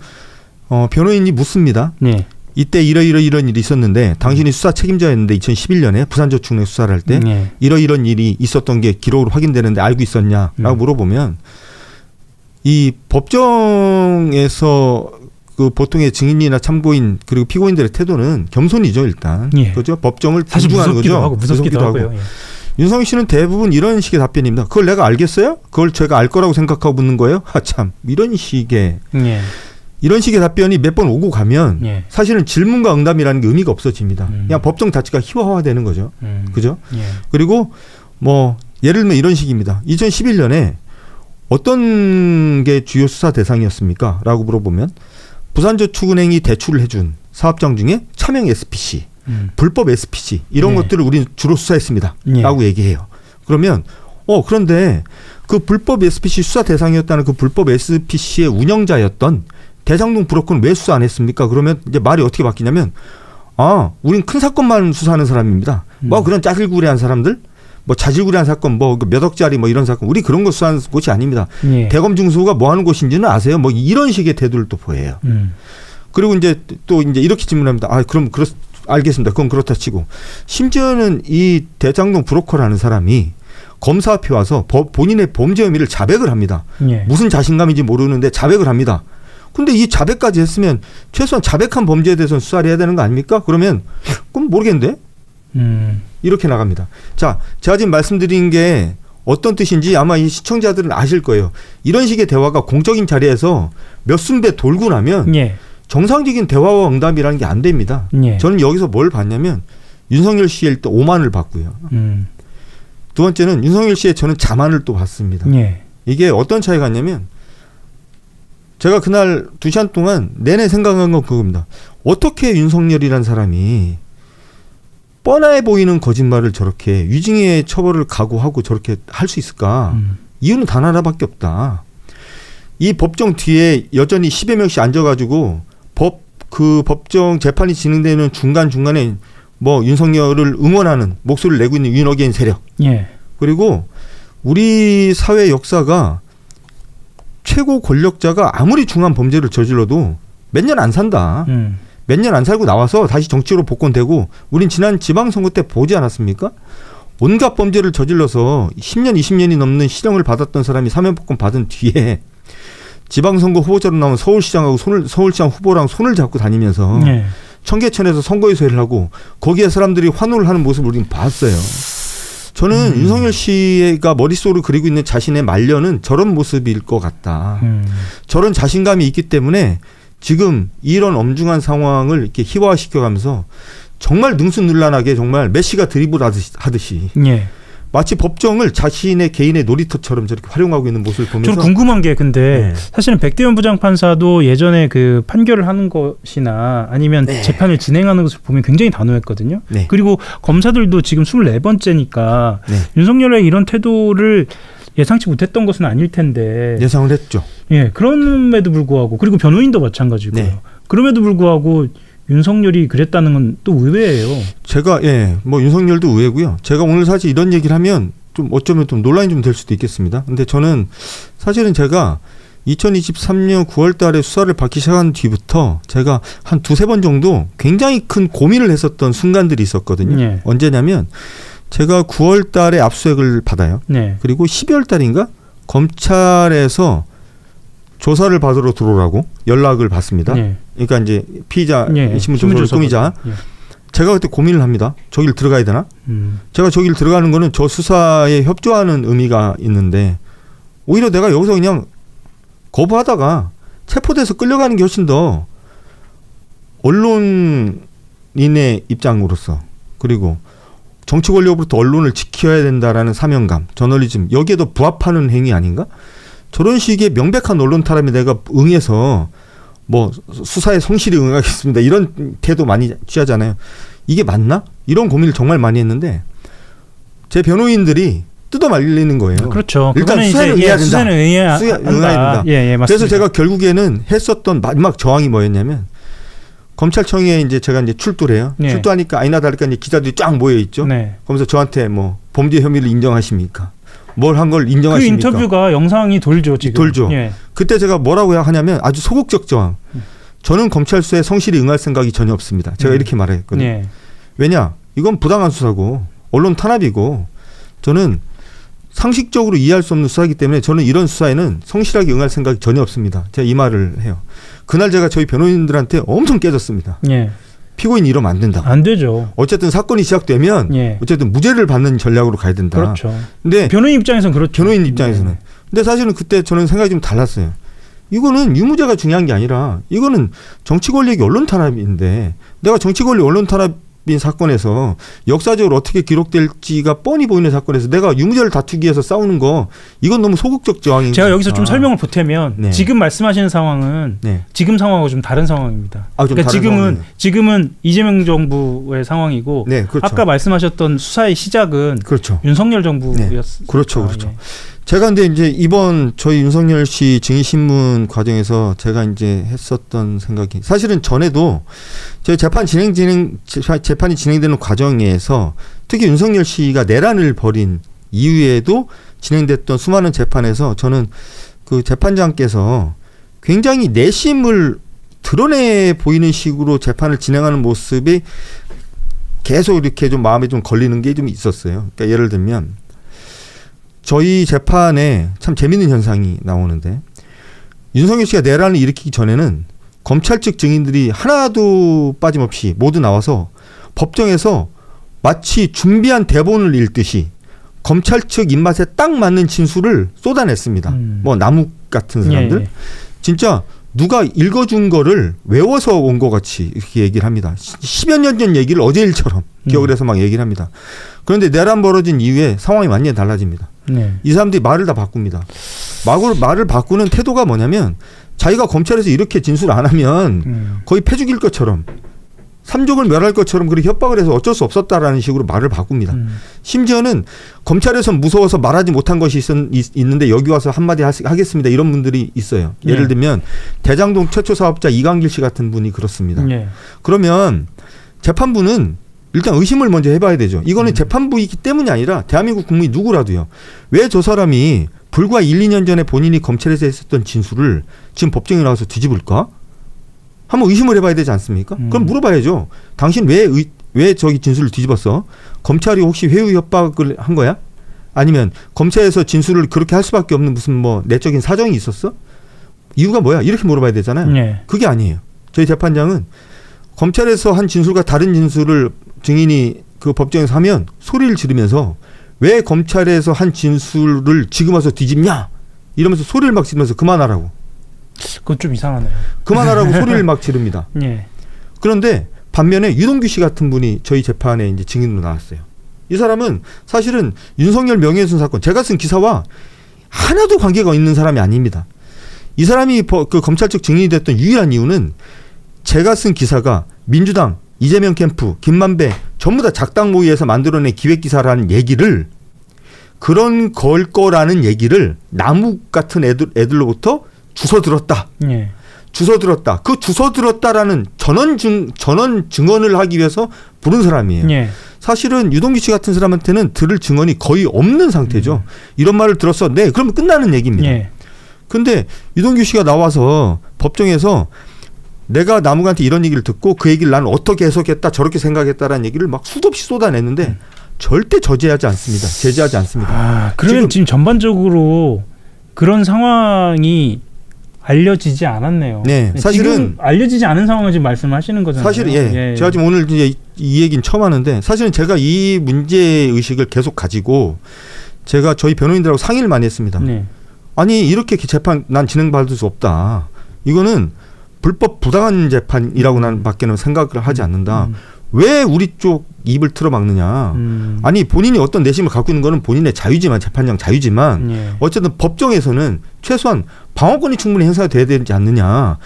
S7: 변호인이 묻습니다.
S6: 예.
S7: 이때 이런 일이 있었는데 당신이 수사 책임자였는데 2011년에 부산저축은행 수사를 할 때
S6: 예.
S7: 이런 일이 있었던 게 기록으로 확인되는데 알고 있었냐라고 물어보면 이 법정에서 그 보통의 증인이나 참고인 그리고 피고인들의 태도는 겸손이죠 일단.
S6: 예.
S7: 그죠? 법정을
S6: 사실
S7: 존중하는
S6: 무섭기도
S7: 거죠.
S6: 하고 무섭기도 하고요. 예.
S7: 윤석열 씨는 대부분 이런 식의 답변입니다. 그걸 내가 알겠어요? 그걸 제가 알 거라고 생각하고 묻는 거예요? 참 이런 식의 답변이 몇 번 오고 가면
S6: 예.
S7: 사실은 질문과 응답이라는 게 의미가 없어집니다. 그냥 법정 자체가 희화화되는 거죠. 그죠?
S6: 예.
S7: 그리고 뭐 예를 들면 이런 식입니다. 2011년에 어떤 게 주요 수사 대상이었습니까? 라고 물어보면 부산저축은행이 대출을 해준 사업장 중에 차명 SPC, 불법 SPC 이런
S6: 네.
S7: 것들을 우리는 주로 수사했습니다.
S6: 네.
S7: 라고 얘기해요. 그러면 그런데 그 불법 SPC 수사 대상이었다는 그 불법 SPC의 운영자였던 대장동 브로커는 왜 수사 안 했습니까? 그러면 이제 말이 어떻게 바뀌냐면 우린 큰 사건만 수사하는 사람입니다. 뭐 그런 짜질구레한 사람들 뭐 자질구레한 사건 뭐 몇 억짜리 뭐 이런 사건 우리 그런 거 수사하는 곳이 아닙니다.
S6: 예.
S7: 대검 중수가 뭐 하는 곳인지는 아세요? 뭐 이런 식의 태도를 또 보여요. 그리고 이제 또 이제 이렇게 질문합니다. 아, 그럼 알겠습니다. 그건 그렇다 치고 심지어는 이 대장동 브로커라는 사람이 검사 앞에 와서 본인의 범죄 혐의를 자백을 합니다.
S6: 예.
S7: 무슨 자신감인지 모르는데 자백을 합니다. 근데 이 자백까지 했으면 최소한 자백한 범죄에 대해서는 수사를 해야 되는 거 아닙니까? 그러면 그럼 모르겠는데 이렇게 나갑니다. 자, 제가 지금 말씀드린 게 어떤 뜻인지 아마 이 시청자들은 아실 거예요. 이런 식의 대화가 공적인 자리에서 몇 순배 돌고 나면
S6: 예.
S7: 정상적인 대화와 응답이라는 게 안 됩니다.
S6: 예.
S7: 저는 여기서 뭘 봤냐면 윤석열 씨의 일단 오만을 봤고요. 두 번째는 윤석열 씨의 저는 자만을 또 봤습니다.
S6: 예.
S7: 이게 어떤 차이가 있냐면 제가 그날 2시간 동안 내내 생각한 건 그겁니다. 어떻게 윤석열이라는 사람이 뻔해 보이는 거짓말을 저렇게 위증의 처벌을 각오하고 저렇게 할 수 있을까? 이유는 단 하나밖에 없다. 이 법정 뒤에 여전히 10여 명씩 앉아가지고 그 법정 재판이 진행되는 중간중간에 뭐 윤석열을 응원하는 목소리를 내고 있는 윤어게인 세력.
S6: 예.
S7: 그리고 우리 사회 역사가 최고 권력자가 아무리 중한 범죄를 저질러도 몇 년 안 산다. 몇 년 안 살고 나와서 다시 정치로 복권되고 우린 지난 지방선거 때 보지 않았습니까? 온갖 범죄를 저질러서 10년, 20년이 넘는 실형을 받았던 사람이 사면복권 받은 뒤에 지방선거 후보자로 나온 서울시장 후보랑 손을 잡고 다니면서
S6: 예.
S7: 청계천에서 선거유세를 하고 거기에 사람들이 환호를 하는 모습을 우리는 봤어요. 저는 윤석열 씨가 머릿속으로 그리고 있는 자신의 말년은 저런 모습일 것 같다. 저런 자신감이 있기 때문에 지금 이런 엄중한 상황을 이렇게 희화화시켜가면서 정말 능수능란하게 정말 메시가 드리블 하듯이
S6: 예.
S7: 마치 법정을 자신의 개인의 놀이터처럼 저렇게 활용하고 있는 모습을 보면서
S6: 저는 궁금한 게 근데
S7: 네.
S6: 사실은 백대현 부장판사도 예전에 그 판결을 하는 것이나 아니면
S7: 네.
S6: 재판을 진행하는 것을 보면 굉장히 단호했거든요.
S7: 네.
S6: 그리고 검사들도 지금 24번째니까
S7: 네.
S6: 윤석열의 이런 태도를 예상치 못했던 것은 아닐 텐데.
S7: 예상을 했죠.
S6: 예, 그럼에도 불구하고 그리고 변호인도 마찬가지고요.
S7: 네.
S6: 그럼에도 불구하고 윤석열이 그랬다는 건 또 의외예요.
S7: 제가 뭐 윤석열도 의외고요. 제가 오늘 사실 이런 얘기를 하면 좀 어쩌면 좀 논란이 좀 될 수도 있겠습니다. 근데 저는 사실은 제가 2023년 9월 달에 수사를 받기 시작한 뒤부터 제가 한 2-3번 정도 굉장히 큰 고민을 했었던 순간들이 있었거든요.
S6: 네.
S7: 언제냐면 제가 9월 달에 압수수색을 받아요.
S6: 네.
S7: 그리고 12월 달인가 검찰에서 조사를 받으러 들어오라고 연락을 받습니다.
S6: 네.
S7: 그러니까 이제 피의자
S6: 네.
S7: 신문조서를 꾸미자.
S6: 예.
S7: 제가 그때 고민을 합니다. 저길 들어가야 되나? 제가 저길 들어가는 거는 저 수사에 협조하는 의미가 있는데 오히려 내가 여기서 그냥 거부하다가 체포돼서 끌려가는 게 훨씬 더 언론인의 입장으로서 그리고 정치 권력으로부터 언론을 지켜야 된다라는 사명감, 저널리즘 여기에도 부합하는 행위 아닌가? 저런 식의 명백한 언론 탄압에 내가 응해서 뭐 수사에 성실히 응하겠습니다. 이런 태도 많이 취하잖아요. 이게 맞나? 이런 고민을 정말 많이 했는데 제 변호인들이 뜯어 말리는 거예요.
S6: 그렇죠.
S7: 일단 수사는 응해야 된다.
S6: 수사는 응해야
S7: 된다.
S6: 예, 맞습니다.
S7: 그래서 제가 결국에는 했었던 마지막 저항이 뭐였냐면 검찰청에 이제 제가 이제 출두를 해요.
S6: 네.
S7: 출두하니까 아니나 다를까 이제 기자들이 쫙 모여 있죠.
S6: 네.
S7: 그러면서 저한테 뭐 범죄 혐의를 인정하십니까? 뭘 한 걸
S6: 그
S7: 인정하십니까?
S6: 인터뷰가 영상이 돌죠 지금.
S7: 돌죠.
S6: 예.
S7: 그때 제가 뭐라고 하냐면 아주 소극적 저항. 저는 검찰 수사에 성실히 응할 생각이 전혀 없습니다. 제가 이렇게 말했거든요.
S6: 예.
S7: 왜냐? 이건 부당한 수사고 언론 탄압이고 저는 상식적으로 이해할 수 없는 수사이기 때문에 저는 이런 수사에는 성실하게 응할 생각이 전혀 없습니다. 제가 이 말을 해요. 그날 제가 저희 변호인들한테 엄청 깨졌습니다.
S6: 예.
S7: 피고인이 이러면 안 된다.
S6: 안 되죠.
S7: 어쨌든 사건이 시작되면
S6: 예.
S7: 어쨌든 무죄를 받는 전략으로 가야 된다.
S6: 그렇죠.
S7: 근데
S6: 변호인 입장에서는 그렇죠.
S7: 변호인 입장에서는. 근데 사실은 그때 저는 생각이 좀 달랐어요. 이거는 유무죄가 중요한 게 아니라 이거는 정치 권력이 언론 탄압인데 내가 정치 권력 언론 탄압인 사건에서 역사적으로 어떻게 기록될지가 뻔히 보이는 사건에서 내가 유무죄를 다투기 위해서 싸우는 거 이건 너무 소극적 저항인
S6: 제가 여기서 좀 설명을 보태면
S7: 네.
S6: 지금 말씀하시는 상황은
S7: 네.
S6: 지금 상황하고 좀 다른 상황입니다.
S7: 아, 좀
S6: 그러니까
S7: 다른 상황이네요.
S6: 지금은 이재명 정부의 상황이고
S7: 네, 그렇죠.
S6: 아까 말씀하셨던 수사의 시작은
S7: 그렇죠.
S6: 윤석열 정부였습니다.
S7: 그렇죠, 그렇죠.
S6: 예.
S7: 제가 근데 이제 이번 저희 윤석열 씨 증인신문 과정에서 제가 이제 했었던 생각이 사실은 전에도 저희 재판이 진행되는 과정에서 특히 윤석열 씨가 내란을 벌인 이후에도 진행됐던 수많은 재판에서 저는 그 재판장께서 굉장히 내심을 드러내 보이는 식으로 재판을 진행하는 모습이 계속 이렇게 좀 마음에 좀 걸리는 게 좀 있었어요. 그러니까 예를 들면 저희 재판에 참 재밌는 현상이 나오는데 윤석열 씨가 내란을 일으키기 전에는 검찰 측 증인들이 하나도 빠짐없이 모두 나와서 법정에서 마치 준비한 대본을 읽듯이 검찰 측 입맛에 딱 맞는 진술을 쏟아냈습니다. 뭐 남욱 같은 사람들.
S6: 예.
S7: 진짜 누가 읽어준 거를 외워서 온 것 같이 이렇게 얘기를 합니다. 10여 년 전 얘기를 어제 일처럼 기억을 해서 막 얘기를 합니다. 그런데 내란 벌어진 이후에 상황이 완전히 달라집니다.
S6: 네.
S7: 이 사람들이 말을 다 바꿉니다. 말을 바꾸는 태도가 뭐냐면 자기가 검찰에서 이렇게 진술 안 하면 거의 패 죽일 것처럼 삼족을 멸할 것처럼 그렇게 협박을 해서 어쩔 수 없었다라는 식으로 말을 바꿉니다. 심지어는 검찰에선 무서워서 말하지 못한 것이 있는데 여기 와서 한마디 하겠습니다. 이런 분들이 있어요. 예를 들면 대장동 최초 사업자 이광길 씨 같은 분이 그렇습니다.
S6: 네.
S7: 그러면 재판부는 일단 의심을 먼저 해봐야 되죠. 이거는 재판부이기 때문이 아니라 대한민국 국민이 누구라도요. 왜 저 사람이 불과 1, 2년 전에 본인이 검찰에서 했었던 진술을 지금 법정에 나와서 뒤집을까? 한번 의심을 해봐야 되지 않습니까? 그럼 물어봐야죠. 당신 왜 저기 진술을 뒤집었어? 검찰이 혹시 회유 협박을 한 거야? 아니면 검찰에서 진술을 그렇게 할 수밖에 없는 무슨 뭐 내적인 사정이 있었어? 이유가 뭐야? 이렇게 물어봐야 되잖아요.
S6: 네.
S7: 그게 아니에요. 저희 재판장은 검찰에서 한 진술과 다른 진술을 증인이 그 법정에서 하면 소리를 지르면서 왜 검찰에서 한 진술을 지금 와서 뒤집냐? 이러면서 소리를 막 지르면서 그만하라고.
S6: 그건 좀 이상하네요.
S7: 그만하라고 소리를 막 지릅니다.
S6: 예.
S7: 그런데 반면에 유동규 씨 같은 분이 저희 재판에 이제 증인으로 나왔어요. 이 사람은 사실은 윤석열 명예훼손 사건 제가 쓴 기사와 하나도 관계가 있는 사람이 아닙니다. 이 사람이 그 검찰 측 증인이 됐던 유일한 이유는 제가 쓴 기사가 민주당, 이재명 캠프, 김만배 전부 다 작당 모의에서 만들어낸 기획기사라는 얘기를 그런 걸 거라는 얘기를 남욱 같은 애들로부터 주워 들었다.
S6: 예.
S7: 주워 들었다. 그 주워 들었다라는 전원 증언을 하기 위해서 부른 사람이에요.
S6: 예.
S7: 사실은 유동규 씨 같은 사람한테는 들을 증언이 거의 없는 상태죠. 이런 말을 들었어. 네, 그러면 끝나는 얘기입니다.
S6: 예.
S7: 근데 유동규 씨가 나와서 법정에서 내가 남욱한테 이런 얘기를 듣고 그 얘기를 나는 어떻게 해석했다 저렇게 생각했다라는 얘기를 막 수도 없이 쏟아냈는데 절대 제지하지 않습니다.
S6: 아, 그러면 지금 전반적으로 그런 상황이 알려지지 않았네요.
S7: 네, 사실은
S6: 지금 알려지지 않은 상황을 지금 말씀하시는 거잖아요.
S7: 사실 제가 지금 오늘 이제 이 얘기는 처음 하는데 사실은 제가 이 문제 의식을 계속 가지고 제가 저희 변호인들하고 상의를 많이 했습니다.
S6: 네.
S7: 아니 이렇게 재판 난 진행받을 수 없다. 이거는 불법 부당한 재판이라고 나는 밖에는 생각을 하지 않는다. 왜 우리 쪽 입을 틀어막느냐. 아니 본인이 어떤 내심을 갖고 있는 거는 본인의 자유지만 재판장 자유지만
S6: 예.
S7: 어쨌든 법정에서는 최소한 방어권이 충분히 행사돼야 되지 않느냐.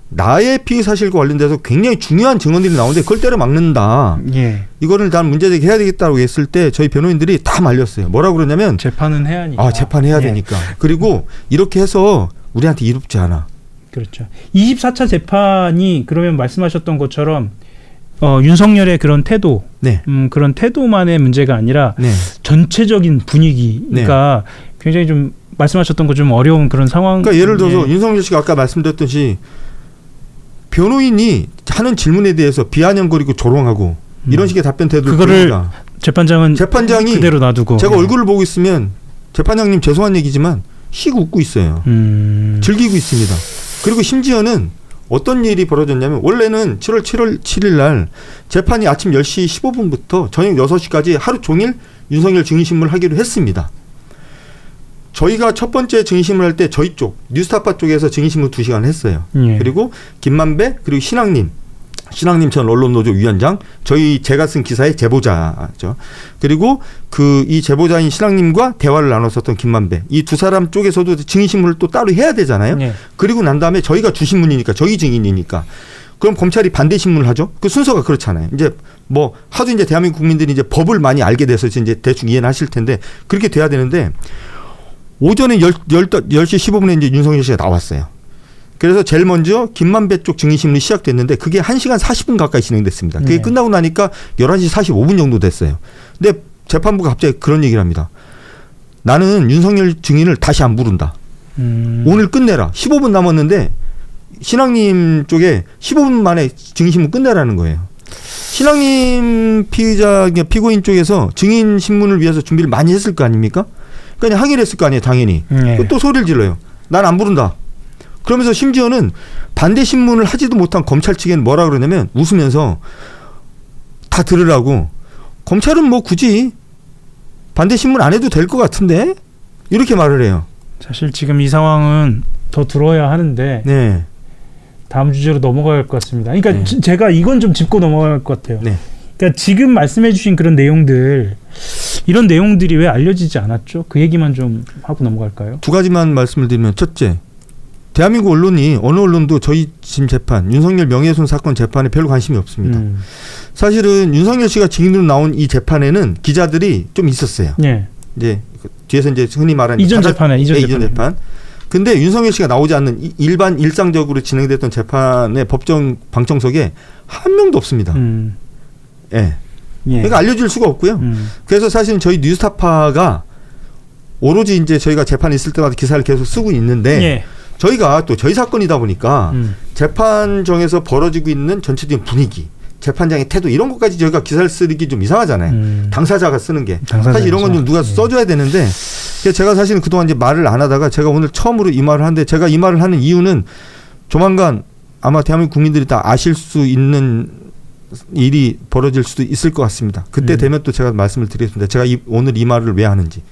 S7: 나의 피의 사실과 관련돼서 굉장히 중요한 증언들이 나오는데 그걸 때려 막는다.
S6: 예.
S7: 이거를 난 문제제기 해야 되겠다고 했을 때 저희 변호인들이 다 말렸어요. 뭐라고 그러냐면
S6: 재판은 해야 하니까.
S7: 재판해야
S6: 예.
S7: 되니까. 그리고 이렇게 해서 우리한테 이롭지 않아.
S6: 그렇죠. 24차 재판이 그러면 말씀하셨던 것처럼 윤석열의 그런 태도,
S7: 네.
S6: 그런 태도만의 문제가 아니라
S7: 네.
S6: 전체적인 분위기가 굉장히 좀 말씀하셨던 거 좀 어려운 그런 상황.
S7: 그러니까 예를 들어서 윤석열 씨가 아까 말씀드렸듯이 변호인이 하는 질문에 대해서 비아냥거리고 조롱하고 이런 식의 답변 태도를
S6: 그거를
S7: 보입니다. 재판장이
S6: 그대로 놔두고
S7: 제가 얼굴을 보고 있으면 재판장님 죄송한 얘기지만 씩 웃고 있어요. 즐기고 있습니다. 그리고 심지어는 어떤 일이 벌어졌냐면 원래는 7월 7일 날 재판이 아침 10시 15분부터 저녁 6시까지 하루 종일 윤석열 증인신문을 하기로 했습니다. 저희가 첫 번째 증인신문을 할 때 저희 쪽 뉴스타파 쪽에서 증인신문 2시간 했어요.
S6: 예.
S7: 그리고 김만배 그리고 신학님 전 언론노조 위원장 제가 쓴 기사의 제보자죠. 그리고 이 제보자인 신학님과 대화를 나눴었던 김만배 이 두 사람 쪽에서도 증인신문을 또 따로 해야 되잖아요.
S6: 예.
S7: 그리고 난 다음에 저희가 주신문이니까 저희 증인이니까 그럼 검찰이 반대 신문을 하죠. 그 순서가 그렇잖아요. 이제 뭐 하도 이제 대한민국 국민들이 이제 법을 많이 알게 돼서 이제 대충 이해는 하실 텐데 그렇게 돼야 되는데 오전에 10시 15분에 이제 윤석열 씨가 나왔어요. 그래서 제일 먼저 김만배 쪽 증인신문이 시작됐는데 그게 1시간 40분 가까이 진행됐습니다. 그게 끝나고 나니까 11시 45분 정도 됐어요. 근데 재판부가 갑자기 그런 얘기를 합니다. 나는 윤석열 증인을 다시 안 부른다. 오늘 끝내라. 15분 남았는데 신앙님 쪽에 15분 만에 증인신문 끝내라는 거예요. 신앙님 피고인 쪽에서 증인신문을 위해서 준비를 많이 했을 거 아닙니까? 그러니까 항의를 했을 거 아니에요, 당연히. 또 소리를 질러요. 난 안 부른다. 그러면서 심지어는 반대 신문을 하지도 못한 검찰 측에는 뭐라 그러냐면 웃으면서 다 들으라고, 검찰은 뭐 굳이 반대 신문 안 해도 될 것 같은데 이렇게 말을 해요.
S6: 사실 지금 이 상황은 더 들어야 하는데
S7: 네.
S6: 다음 주제로 넘어가야 할 것 같습니다. 그러니까
S7: 네.
S6: 제가 이건 좀 짚고 넘어갈 것 같아요.
S7: 네.
S6: 그러니까 지금 말씀해주신 그런 내용들, 이런 내용들이 왜 알려지지 않았죠? 그 얘기만 좀 하고 넘어갈까요?
S7: 두 가지만 말씀을 드리면, 첫째, 대한민국 언론이 어느 언론도 저희 지금 재판, 윤석열 명예훼손 사건 재판에 별로 관심이 없습니다. 사실은 윤석열 씨가 증인으로 나온 이 재판에는 기자들이 좀 있었어요.
S6: 네.
S7: 이제 뒤에서 이제 흔히 말하는
S6: 이전 재판에.
S7: 이전 재판. 근데 윤석열 씨가 나오지 않는 일상적으로 진행됐던 재판의 법정 방청석에 한 명도 없습니다. 예. 그러니까 알려질 수가 없고요. 그래서 사실은 저희 뉴스타파가 오로지 이제 저희가 재판이 있을 때마다 기사를 계속 쓰고 있는데, 저희가 또 저희 사건이다 보니까 재판정에서 벌어지고 있는 전체적인 분위기, 재판장의 태도, 이런 것까지 저희가 기사를 쓰기 좀 이상하잖아요. 당사자가 쓰는 게. 사실 이런 건 좀 누가 써줘야 되는데, 제가 사실은 그동안 이제 말을 안 하다가 제가 오늘 처음으로 이 말을 하는데, 제가 이 말을 하는 이유는 조만간 아마 대한민국 국민들이 다 아실 수 있는 일이 벌어질 수도 있을 것 같습니다. 그때 되면 또 제가 말씀을 드리겠습니다. 제가 오늘 이 말을 왜 하는지.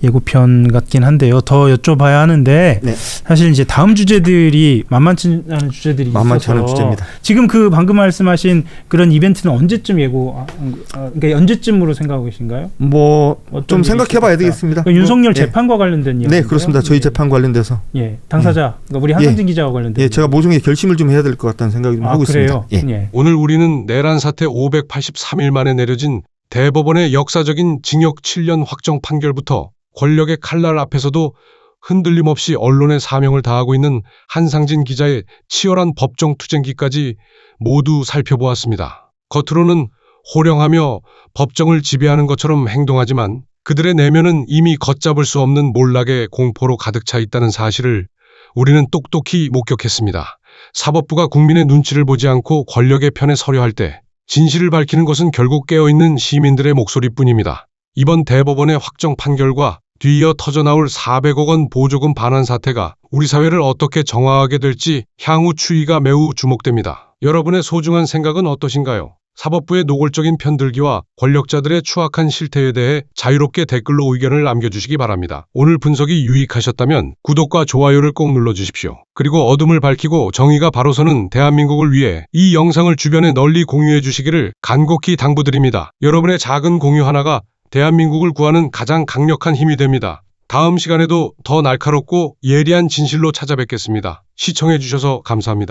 S6: 예고편 같긴 한데요. 더 여쭤봐야 하는데,
S7: 네.
S6: 사실 이제 다음 주제들이 만만치 않은 주제들이
S7: 만만치 않은
S6: 있어서
S7: 주제입니다.
S6: 지금 그 방금 말씀하신 그런 이벤트는 언제쯤 그러니까 언제쯤으로 생각하고 계신가요?
S7: 뭐 좀 생각해봐야
S6: 있을까?
S7: 되겠습니다.
S6: 윤석열 재판과 관련된 이야기.
S7: 네, 그렇습니다. 저희 재판 관련돼서.
S6: 당사자, 그러니까 우리 한상진 기자와 관련된.
S7: 제가 모종의 결심을 좀 해야 될 것 같다는 생각이 좀 하고
S6: 그래요?
S7: 있습니다.
S1: 오늘 우리는 내란 사태 583일 만에 내려진 대법원의 역사적인 징역 7년 확정 판결부터 권력의 칼날 앞에서도 흔들림 없이 언론의 사명을 다하고 있는 한상진 기자의 치열한 법정 투쟁기까지 모두 살펴보았습니다. 겉으로는 호령하며 법정을 지배하는 것처럼 행동하지만 그들의 내면은 이미 걷잡을 수 없는 몰락의 공포로 가득 차 있다는 사실을 우리는 똑똑히 목격했습니다. 사법부가 국민의 눈치를 보지 않고 권력의 편에 서려 할 때 진실을 밝히는 것은 결국 깨어있는 시민들의 목소리뿐입니다. 이번 대법원의 확정 판결과 뒤이어 터져나올 400억 원 보조금 반환 사태가 우리 사회를 어떻게 정화하게 될지 향후 추이가 매우 주목됩니다. 여러분의 소중한 생각은 어떠신가요? 사법부의 노골적인 편들기와 권력자들의 추악한 실태에 대해 자유롭게 댓글로 의견을 남겨주시기 바랍니다. 오늘 분석이 유익하셨다면 구독과 좋아요를 꼭 눌러주십시오. 그리고 어둠을 밝히고 정의가 바로 서는 대한민국을 위해 이 영상을 주변에 널리 공유해 주시기를 간곡히 당부드립니다. 여러분의 작은 공유 하나가 대한민국을 구하는 가장 강력한 힘이 됩니다. 다음 시간에도 더 날카롭고 예리한 진실로 찾아뵙겠습니다. 시청해 주셔서 감사합니다.